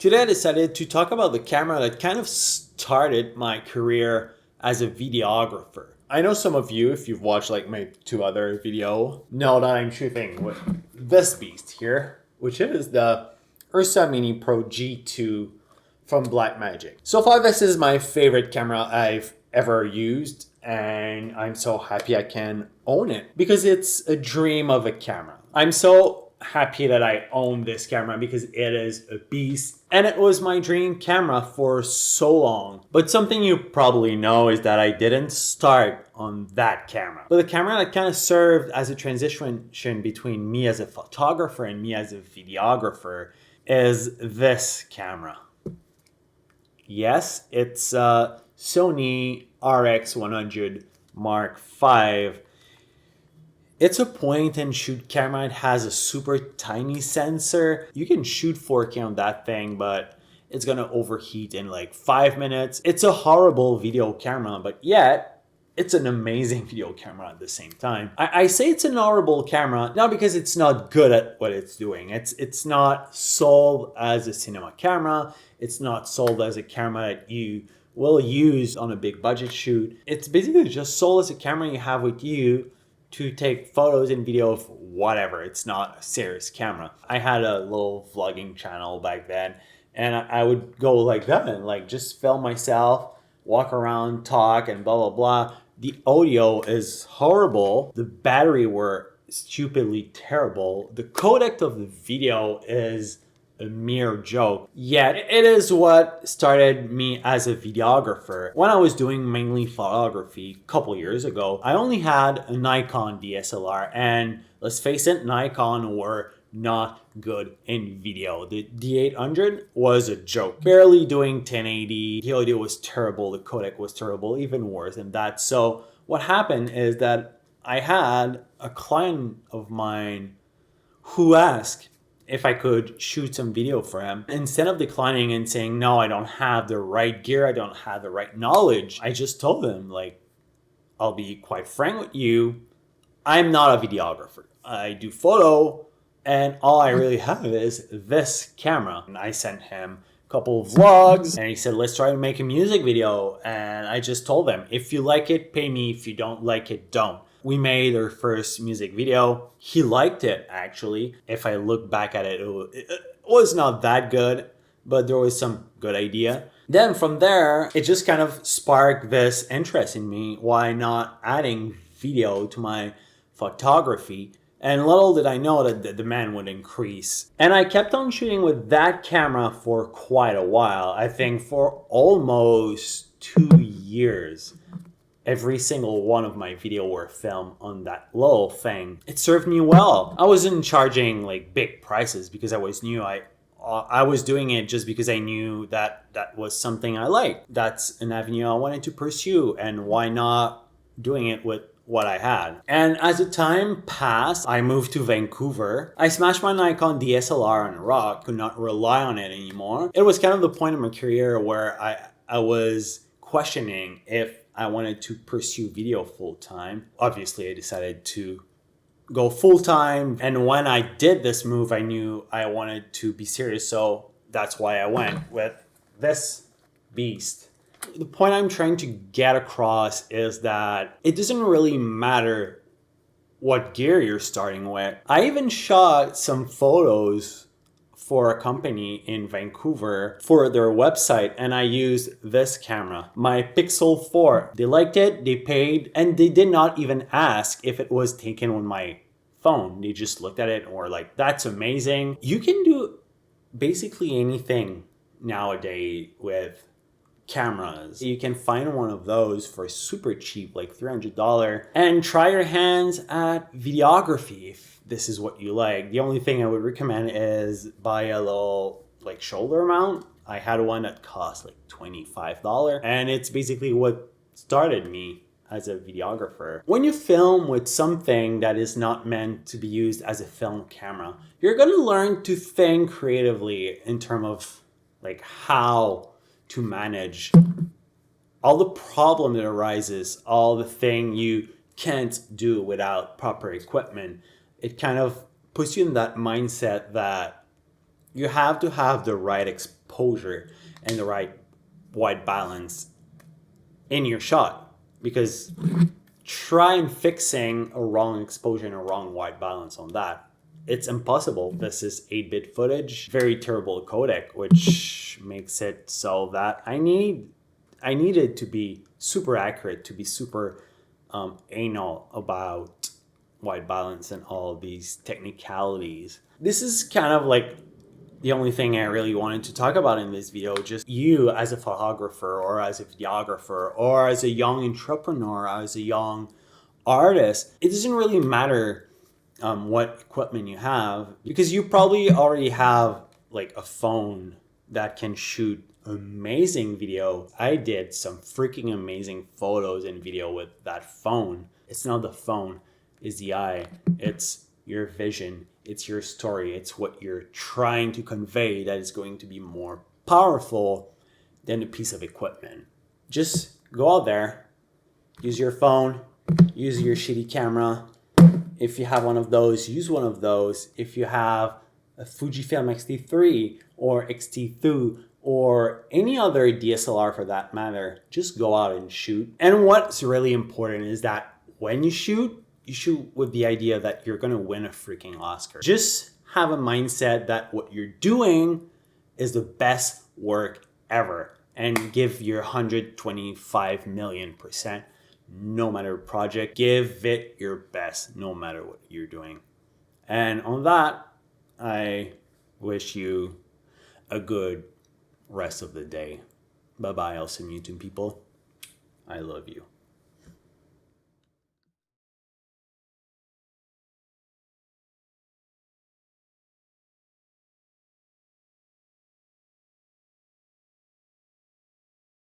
Today I decided to talk about the camera that kind of started my career as a videographer. I know some of you, if you've watched like my two other video, know that I'm shooting with this beast here, which is the URSA Mini Pro G2 from Blackmagic. So far, this is my favorite camera I've ever used, and I'm so happy I can own it because it's a dream of a camera. I'm so happy that I own this camera because it is a beast and it was my dream camera for so long. But something you probably know is that I didn't start on that camera. But the camera that kind of served as a transition between me as a photographer and me as a videographer is this camera. Yes, it's a Sony RX100 Mark V. It's a point and shoot camera. It has a super tiny sensor. You can shoot 4K on that thing, but it's gonna overheat in like 5 minutes. It's a horrible video camera, but yet it's an amazing video camera at the same time. I say it's an horrible camera, not because it's not good at what it's doing. It's not sold as a cinema camera. It's not sold as a camera that you will use on a big budget shoot. It's basically just sold as a camera you have with you to take photos and video of whatever. It's not a serious camera. I had a little vlogging channel back then, and I would go like that and like just film myself, walk around, talk, and blah, blah, blah. The audio is horrible. The battery were stupidly terrible. The codec of the video is a mere joke. Yet it is what started me as a videographer. When I was doing mainly photography a couple years ago, I only had a Nikon DSLR, and let's face it, Nikon were not good in video. The D800 was a joke. Barely doing 1080. The audio was terrible. The codec was terrible, even worse than that. So what happened is that I had a client of mine who asked if I could shoot some video for him. Instead of declining and saying, no, I don't have the right gear, I don't have the right knowledge, I just told him, like, I'll be quite frank with you, I'm not a videographer. I do photo, and all I really have is this camera. And I sent him a couple of vlogs, and he said, let's try to make a music video. And I just told him, if you like it, pay me. If you don't like it, don't. We made our first music video. He liked it, actually. If I look back at it, it was not that good, but there was some good idea. Then from there, it just kind of sparked this interest in me. Why not adding video to my photography? And little did I know that the demand would increase. And I kept on shooting with that camera for quite a while. I think for almost 2 years. Every single one of my video were filmed on that little thing. It served me well. I wasn't charging like big prices because I was new. I was doing it just because I knew that that was something I liked. That's an avenue I wanted to pursue, and why not doing it with what I had. And as the time passed, I moved to Vancouver. I smashed my Nikon DSLR on a rock, could not rely on it anymore. It was kind of the point in my career where I was questioning if I wanted to pursue video full-time. Obviously, I decided to go full-time. And when I did this move, I knew I wanted to be serious. So that's why I went with this beast. The point I'm trying to get across is that it doesn't really matter what gear you're starting with. I even shot some photos for a company in Vancouver for their website, and I used this camera, my Pixel 4. They liked it, they paid, and they did not even ask if it was taken on my phone. They just looked at it and were like, that's amazing. You can do basically anything nowadays with cameras. You can find one of those for super cheap, like $300, and try your hands at videography if this is what you like. The only thing I would recommend is buy a little like shoulder mount. I had one that cost like $25, and it's basically what started me as a videographer. When you film with something that is not meant to be used as a film camera, you're gonna learn to think creatively in terms of like how to manage all the problem that arises, all the thing you can't do without proper equipment. It kind of puts you in that mindset that you have to have the right exposure exposure and the right white balance in your shot. Because try and fixing a wrong exposure and a wrong white balance on that. It's impossible. This is 8-bit footage, very terrible codec, which makes it so that I needed to be super accurate, to be super anal about white balance and all these technicalities. This is kind of like the only thing I really wanted to talk about in this video. Just you as a photographer or as a videographer or as a young entrepreneur, as a young artist, it doesn't really matter what equipment you have, because you probably already have like a phone that can shoot amazing video. I did some freaking amazing photos and video with that phone. It's not the phone, it's the eye. It's your vision. It's your story. It's what you're trying to convey that is going to be more powerful than a piece of equipment. Just go out there, use your phone, use your shitty camera. If you have one of those, use one of those. If you have a Fujifilm X-T3 or X-T2 or any other DSLR for that matter, just go out and shoot. And what's really important is that when you shoot with the idea that you're going to win a freaking Oscar. Just have a mindset that what you're doing is the best work ever, and give your 125 million%. No matter project, give it your best, no matter what you're doing. And on that, I wish you a good rest of the day. Bye-bye, awesome YouTube people. I love you.